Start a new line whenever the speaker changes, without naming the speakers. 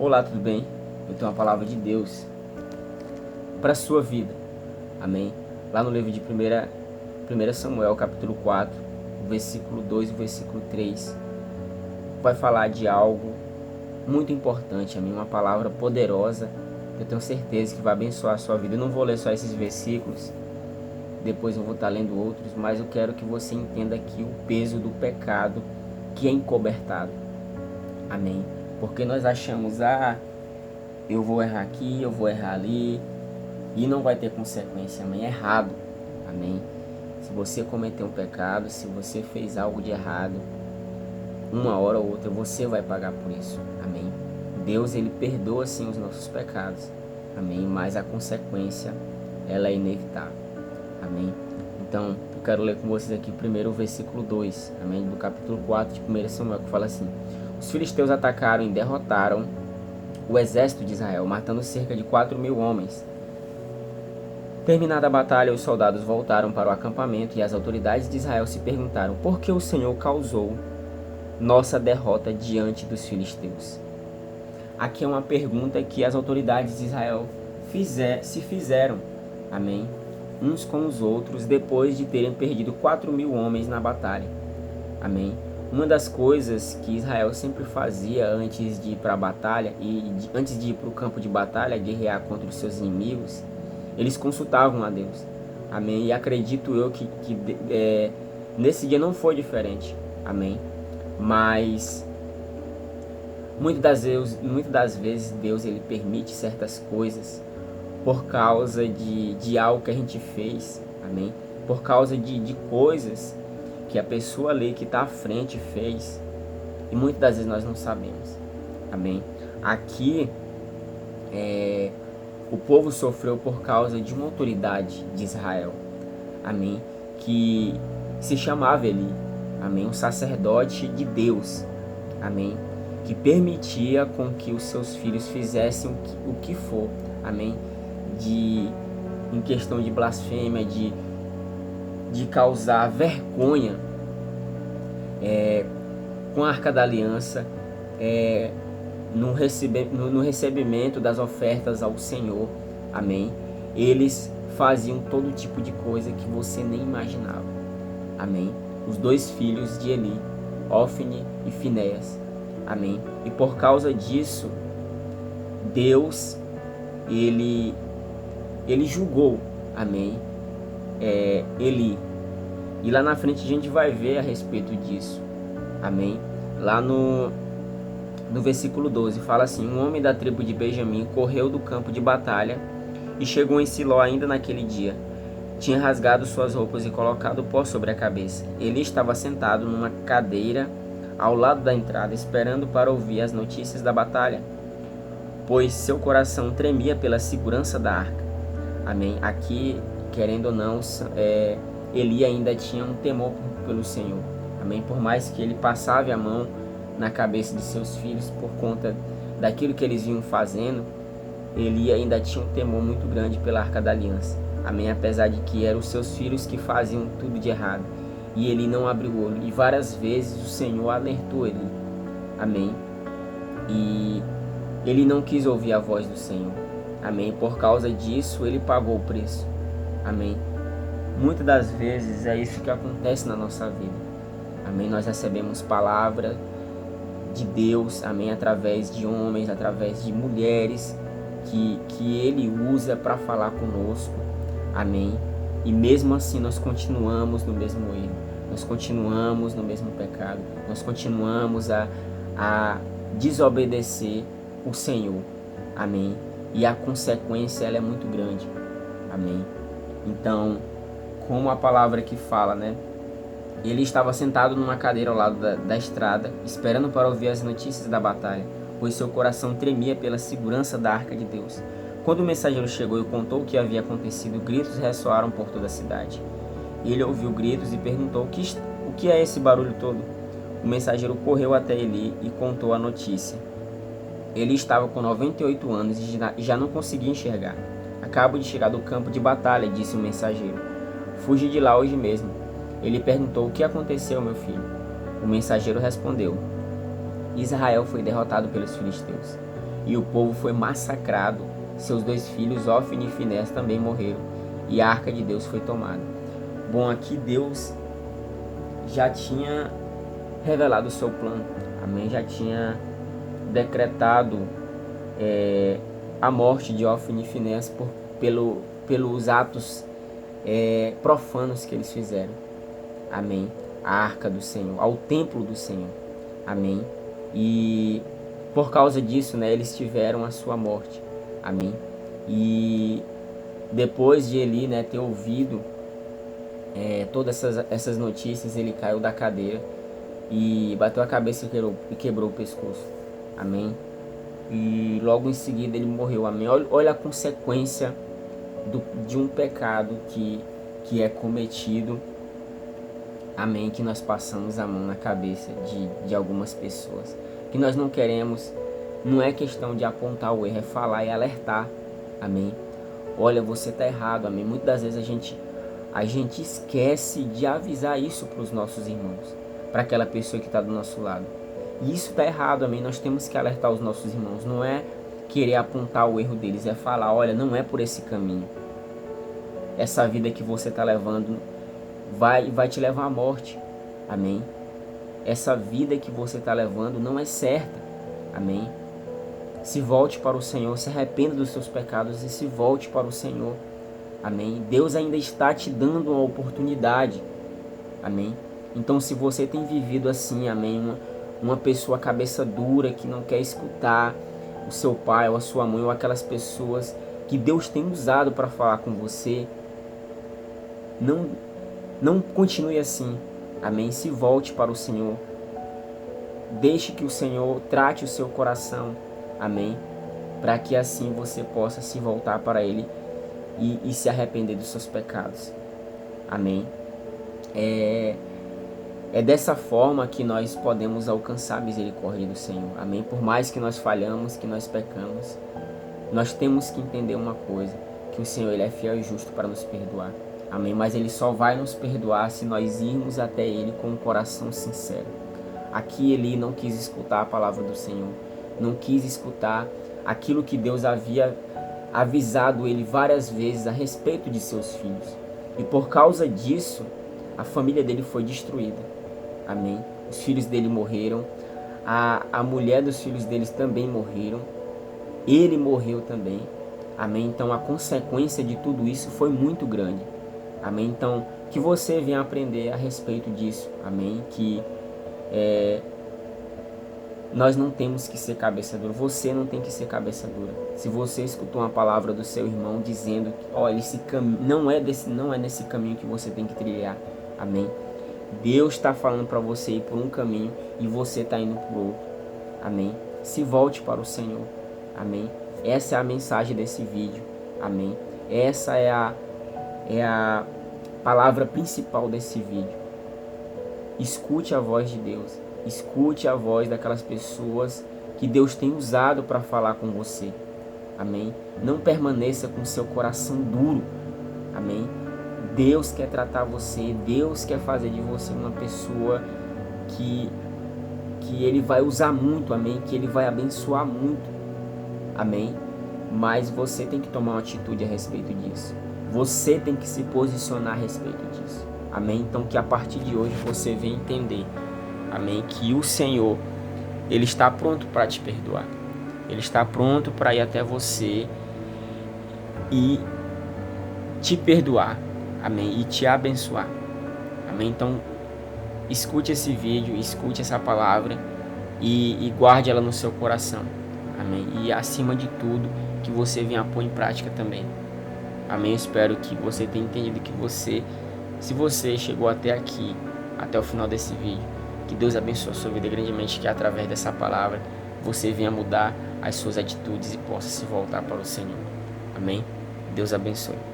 Olá, tudo bem? Eu tenho uma palavra de Deus para a sua vida, amém? Lá no livro de 1 Samuel, capítulo 4, o versículo 2 e o versículo 3, vai falar de algo muito importante, amém? Uma palavra poderosa, que eu tenho certeza que vai abençoar a sua vida. Eu não vou ler só esses versículos, depois eu vou estar lendo outros, mas eu quero que você entenda aqui o peso do pecado que é encobertado, amém? Porque nós achamos, eu vou errar aqui, eu vou errar ali, e não vai ter consequência, amém? É errado, amém? Se você cometeu um pecado, se você fez algo de errado, uma hora ou outra você vai pagar por isso, amém? Deus, ele perdoa sim os nossos pecados, amém? Mas a consequência, ela é inevitável, amém? Então, eu quero ler com vocês aqui primeiro o versículo 2, amém? Do capítulo 4 de 1 Samuel, que fala assim: os filisteus atacaram e derrotaram o exército de Israel, matando cerca de 4.000 homens. Terminada a batalha, os soldados voltaram para o acampamento e as autoridades de Israel se perguntaram: por que o Senhor causou nossa derrota diante dos filisteus? Aqui é uma pergunta que as autoridades de Israel se fizeram, amém? Uns com os outros, depois de terem perdido 4.000 homens na batalha, amém? Uma das coisas que Israel sempre fazia antes de ir para a batalha antes de ir para o campo de batalha, guerrear contra os seus inimigos, eles consultavam a Deus, amém? E acredito eu que nesse dia não foi diferente, amém? Mas muitas das vezes Deus, ele permite certas coisas por causa de algo que a gente fez, amém? Por causa de coisas que a pessoa ali que está à frente fez, e muitas das vezes nós não sabemos, amém? Aqui o povo sofreu por causa de uma autoridade de Israel, amém? Que se chamava Eli, amém? Um sacerdote de Deus, amém? Que permitia com que os seus filhos fizessem o que for, amém? Em questão de blasfêmia, de causar vergonha com a Arca da Aliança, no recebimento das ofertas ao Senhor, amém? Eles faziam todo tipo de coisa que você nem imaginava, amém? Os dois filhos de Eli, Ofni e Finéias, amém? E por causa disso, Deus, ele julgou, amém? Eli. E lá na frente a gente vai ver a respeito disso, amém? Lá no versículo 12 fala assim: um homem da tribo de Benjamim correu do campo de batalha e chegou em Siló ainda naquele dia. Tinha rasgado suas roupas e colocado pó sobre a cabeça. Ele estava sentado numa cadeira ao lado da entrada, esperando para ouvir as notícias da batalha, pois seu coração tremia pela segurança da arca, amém? Aqui, querendo ou não, Eli ainda tinha um temor pelo Senhor, amém? Por mais que ele passava a mão na cabeça de seus filhos por conta daquilo que eles vinham fazendo, Eli ainda tinha um temor muito grande pela Arca da Aliança, amém? Apesar de que eram os seus filhos que faziam tudo de errado, e ele não abriu o olho, e várias vezes o Senhor alertou ele, amém? E ele não quis ouvir a voz do Senhor, amém? Por causa disso ele pagou o preço, amém? Muitas das vezes é isso que acontece na nossa vida, amém? Nós recebemos palavra de Deus, amém? Através de homens, através de mulheres que ele usa para falar conosco, amém? E mesmo assim nós continuamos no mesmo erro, nós continuamos no mesmo pecado, nós continuamos a desobedecer o Senhor, amém? E a consequência, ela é muito grande, amém? Então, como a palavra que fala, né? Ele estava sentado numa cadeira ao lado da estrada, esperando para ouvir as notícias da batalha, pois seu coração tremia pela segurança da arca de Deus. Quando o mensageiro chegou e contou o que havia acontecido, gritos ressoaram por toda a cidade. Ele ouviu gritos e perguntou: o que é esse barulho todo? O mensageiro correu até Eli e contou a notícia. Ele estava com 98 anos e já não conseguia enxergar. Acabo de chegar do campo de batalha, disse o mensageiro. Fugi de lá hoje mesmo. Ele perguntou: o que aconteceu, meu filho? O mensageiro respondeu: Israel foi derrotado pelos filisteus. e o povo foi massacrado. Seus 2 filhos, Ofni e Finéias, também morreram, e a arca de Deus foi tomada. Bom, aqui Deus já tinha revelado o seu plano, amém? Já tinha decretado a morte de Ofni e Finéias pelos atos profanos que eles fizeram, amém? A arca do Senhor, ao templo do Senhor, amém? E por causa disso, né, eles tiveram a sua morte, amém? E depois de Eli, né, ter ouvido todas essas notícias, ele caiu da cadeira e bateu a cabeça e quebrou o pescoço, amém? E logo em seguida ele morreu, amém? Olha a consequência de um pecado que é cometido, amém? Que nós passamos a mão na cabeça de algumas pessoas, que nós não queremos. Não é questão de apontar o erro, é falar e alertar, amém? Olha, você está errado, amém? Muitas das vezes a gente esquece de avisar isso para os nossos irmãos, para aquela pessoa que está do nosso lado. E isso está errado, amém? Nós temos que alertar os nossos irmãos, não é querer apontar o erro deles, é falar, olha, não é por esse caminho. Essa vida que você está levando vai te levar à morte, amém? Essa vida que você está levando não é certa, amém? Se volte para o Senhor, se arrependa dos seus pecados e se volte para o Senhor, amém? Deus ainda está te dando uma oportunidade, amém? Então, se você tem vivido assim, amém, uma pessoa cabeça dura que não quer escutar o seu pai ou a sua mãe ou aquelas pessoas que Deus tem usado para falar com você, não continue assim, amém? Se volte para o Senhor, deixe que o Senhor trate o seu coração, amém? Para que assim você possa se voltar para Ele e se arrepender dos seus pecados, amém? É dessa forma que nós podemos alcançar a misericórdia do Senhor, amém? Por mais que nós falhamos, que nós pecamos, nós temos que entender uma coisa, que o Senhor Ele é fiel e justo para nos perdoar, amém? Mas Ele só vai nos perdoar se nós irmos até Ele com um coração sincero. Aqui Eli não quis escutar a palavra do Senhor, não quis escutar aquilo que Deus havia avisado ele várias vezes a respeito de seus filhos. E por causa disso, a família dele foi destruída, amém? Os filhos dele morreram, a mulher dos filhos deles também morreram, ele morreu também, amém? Então a consequência de tudo isso foi muito grande, amém? Então que você venha aprender a respeito disso, amém? Que nós não temos que ser cabeça dura, você não tem que ser cabeça dura. Se você escutou uma palavra do seu irmão dizendo que olha, esse caminho não é nesse caminho que você tem que trilhar, amém? Deus está falando para você ir por um caminho e você está indo por outro, amém? Se volte para o Senhor, amém? Essa é a mensagem desse vídeo, amém? Essa é a palavra principal desse vídeo. Escute a voz de Deus, escute a voz daquelas pessoas que Deus tem usado para falar com você, amém? Não permaneça com seu coração duro, amém? Deus quer tratar você, Deus quer fazer de você uma pessoa que Ele vai usar muito, amém? Que Ele vai abençoar muito, amém? Mas você tem que tomar uma atitude a respeito disso, você tem que se posicionar a respeito disso, amém? Então que a partir de hoje você venha entender, amém? Que o Senhor, Ele está pronto para te perdoar, Ele está pronto para ir até você e te perdoar, amém? E te abençoar, amém? Então escute esse vídeo, escute essa palavra e guarde ela no seu coração, amém? E acima de tudo, que você venha pôr em prática também, amém? Eu espero que você tenha entendido se você chegou até aqui, até o final desse vídeo, que Deus abençoe a sua vida grandemente, que através dessa palavra você venha mudar as suas atitudes e possa se voltar para o Senhor, amém? Deus abençoe.